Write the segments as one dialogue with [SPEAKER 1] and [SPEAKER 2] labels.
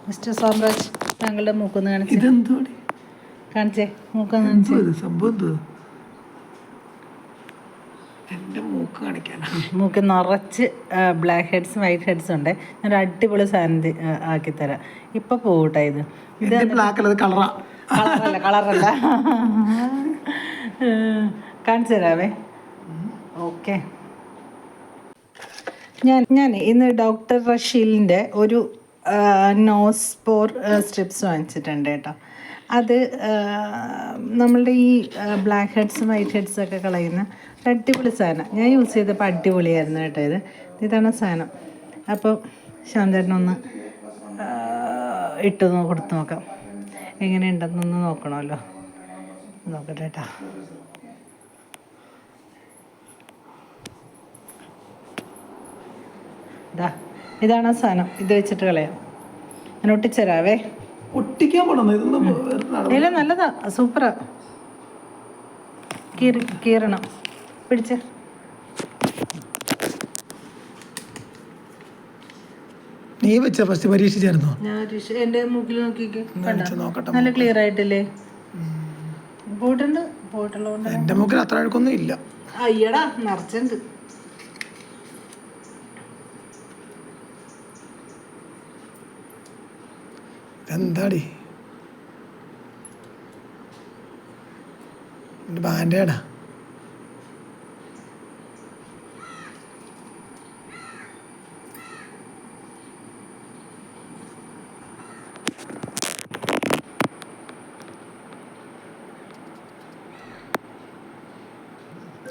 [SPEAKER 1] Mister Somraj താങ്കളുടെ മൂക്കൊന്ന് കാണിച്ചേ.
[SPEAKER 2] ഇതെന്തോടി
[SPEAKER 1] കാണിച്ചേ, മൂക്കൊന്ന് കാണിച്ചേ.
[SPEAKER 2] സംഭവം എൻ്റെ മൂക്ക് കാണിക്കാനാണ്.
[SPEAKER 1] മൂക്ക് നിറച്ച് ബ്ലാക്ക് ഹെഡ്സും വൈറ്റ് ഹെഡ്സും ഉണ്ട്. ഞാൻ അടിപൊളി സാധനം ആക്കിത്തരാം. ഇപ്പം പോകട്ടെ ഇത്. ഇത്
[SPEAKER 2] ബ്ലാക്ക് അല്ല,
[SPEAKER 1] കളറല്ല കാണിച്ചു തരാവേ. ഓക്കെ, ഞാൻ ഇന്ന് ഡോക്ടർ റഷീലിൻ്റെ ഒരു നോസ്പോർ സ്ട്രിപ്സ് വാങ്ങിച്ചിട്ടുണ്ട് കേട്ടോ. അത് നമ്മളുടെ ഈ ബ്ലാക്ക് ഹെഡ്സും വൈറ്റ് ഹെഡ്സും ഒക്കെ കളയുന്ന അടിപൊളി സാധനം. ഞാൻ യൂസ് ചെയ്തപ്പോൾ അടിപൊളിയായിരുന്നു കേട്ടോ. ഇതാണ് സാധനം. അപ്പോൾ ശാന്തേട്ടനൊന്ന് കൊടുത്ത് നോക്കാം, എങ്ങനെയുണ്ടെന്നൊന്ന് നോക്കണമല്ലോ. നോക്കട്ടെ കേട്ടോ. ഇതാണ് ആ സാധനം. ഇത് വെച്ചിട്ട് കളയാം. ഞാൻ ഒട്ടിച്ചരാവേ.
[SPEAKER 2] ഒട്ടിക്കാൻ പോണോ?
[SPEAKER 1] ഇല്ല, നല്ലതാ, സൂപ്പറാ. കീറണം. പിടിച്ച്
[SPEAKER 2] നീ വെച്ച ഫസ്റ്റ് പരീക്ഷിച്ചായിരുന്നോ?
[SPEAKER 1] ഞാൻ എൻ്റെ മൂക്കിൽ നോക്കിക്കേ, നല്ല ക്ലിയർ ആയിട്ടില്ലേ? പോയിട്ടുള്ളതുകൊണ്ട്
[SPEAKER 2] എൻ്റെ മൂക്കിൽ അത്ര അഴുക്കൊന്നും ഇല്ല.
[SPEAKER 1] അയ്യടാ, നിറച്ചുണ്ട്.
[SPEAKER 2] എന്താടി ബാൻഡേഡാ?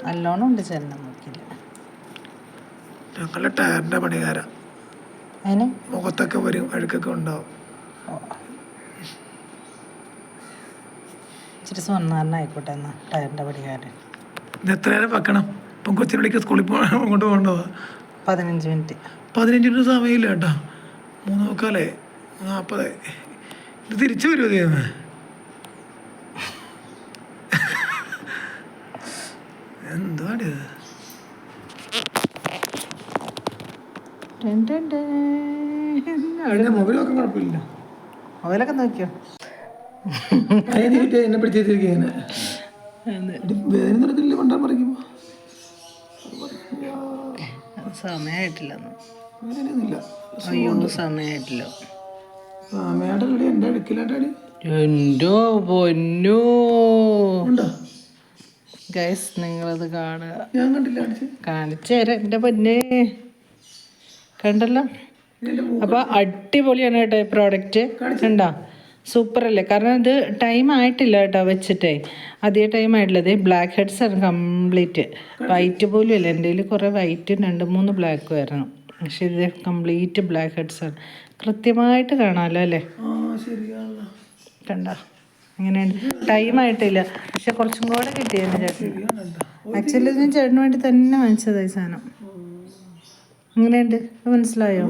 [SPEAKER 1] നല്ലോണം ഉണ്ട് ചെന്ന മൂക്കില്.
[SPEAKER 2] ഞങ്ങളുടെ ടയറിന്റെ പണിക്കാരാ.
[SPEAKER 1] അതിന്
[SPEAKER 2] മുഖത്തൊക്കെ വരും, അഴുക്കൊക്കെ ഉണ്ടാവും.
[SPEAKER 1] ഇച്ചിരി സ്വർണ്ണാരനായിക്കോട്ടെ എന്നാ ടയറിൻ്റെ പണിക്കാരൻ.
[SPEAKER 2] ഇത് എത്ര നേരം വെക്കണം? ഇപ്പം കൊച്ചിനോടേക്ക് സ്കൂളിൽ കൊണ്ട് പോകണ്ടോ?
[SPEAKER 1] 15 മിനിറ്റ്.
[SPEAKER 2] 15 മിനിറ്റ് സമയമില്ല കേട്ടോ. 3:40 ഇത് തിരിച്ചു വരുമോ ദൈവമേ? എന്താണ് മൊബൈലൊക്കെ കുഴപ്പമില്ല.
[SPEAKER 1] മൊബൈലൊക്കെ നോക്കിയോ?
[SPEAKER 2] എന്നെ പിടിച്ചിരിക്കുന്ന വേദന നടക്കില്ല കൊണ്ടാ പറയുമ്പോ
[SPEAKER 1] സമയമായിട്ടില്ല.
[SPEAKER 2] വേദനയൊന്നുമില്ല.
[SPEAKER 1] അയ്യോ, സമയമായിട്ടില്ല.
[SPEAKER 2] സമയമായിട്ടല്ലേ എൻ്റെ അടുക്കില്ലാട്ടാടി.
[SPEAKER 1] എന്തോ പൊന്നോ
[SPEAKER 2] ഉണ്ടോ
[SPEAKER 1] ഗൈസ്, നിങ്ങളത് കാണുക.
[SPEAKER 2] ഞാൻ കണ്ടില്ല.
[SPEAKER 1] കാണിച്ചു തരാം എൻ്റെ പൊന്നേ. കണ്ടല്ലോ. അപ്പോൾ അടിപൊളിയാണ് കേട്ടോ ഈ പ്രോഡക്റ്റ്. കണ്ടോ, സൂപ്പർ അല്ലേ? കാരണം ഇത് ടൈം ആയിട്ടില്ല കേട്ടോ വെച്ചിട്ടേ, അധികം ടൈം ആയിട്ടില്ല. ഇത് ബ്ലാക്ക് ഹെഡ്സ് ആണ് കംപ്ലീറ്റ്. വൈറ്റ് പോലും ഇല്ല. എൻ്റെ കയ്യിൽ കുറേ വൈറ്റ് 2-3 ബ്ലാക്ക് വരണം, പക്ഷെ ഇത് കംപ്ലീറ്റ് ബ്ലാക്ക് ഹെഡ്സ് ആണ്. കൃത്യമായിട്ട് കാണാമല്ലോ അല്ലേ? കണ്ടോ എങ്ങനെയാണ്? ടൈം ആയിട്ടില്ല, പക്ഷെ കുറച്ചും കൂടെ കിട്ടിയെന്ന് ചേട്ടൻ. ആക്ച്വലി ഞാൻ ചേട്ടന് വേണ്ടി തന്നെ വാങ്ങിച്ചതായി സാധനം. എങ്ങനെയുണ്ട്, മനസ്സിലായോ?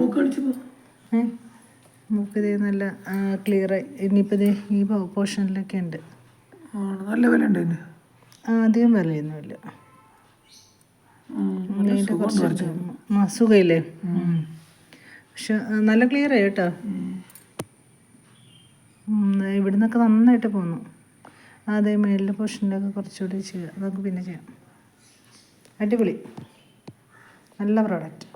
[SPEAKER 1] മൂക്കിത് നല്ല ക്ലിയറായി. ഇനിയിപ്പോൾ ഇത് ഈ പോർഷനിലൊക്കെ ഉണ്ട്.
[SPEAKER 2] നല്ല വില ഉണ്ട്.
[SPEAKER 1] അധികം വിലയൊന്നുമില്ല. കുറച്ച് സുഖമില്ലേ? പക്ഷെ നല്ല ക്ലിയർ ആയി കേട്ടോ. ഇവിടെ നിന്നൊക്കെ നന്നായിട്ട് പോന്നു. അതേ മേലിലെ പോർഷനിലൊക്കെ കുറച്ചുകൂടി ചെയ്യാം. നമുക്ക് പിന്നെ ചെയ്യാം. അടിപൊളി, നല്ല പ്രോഡക്റ്റ്.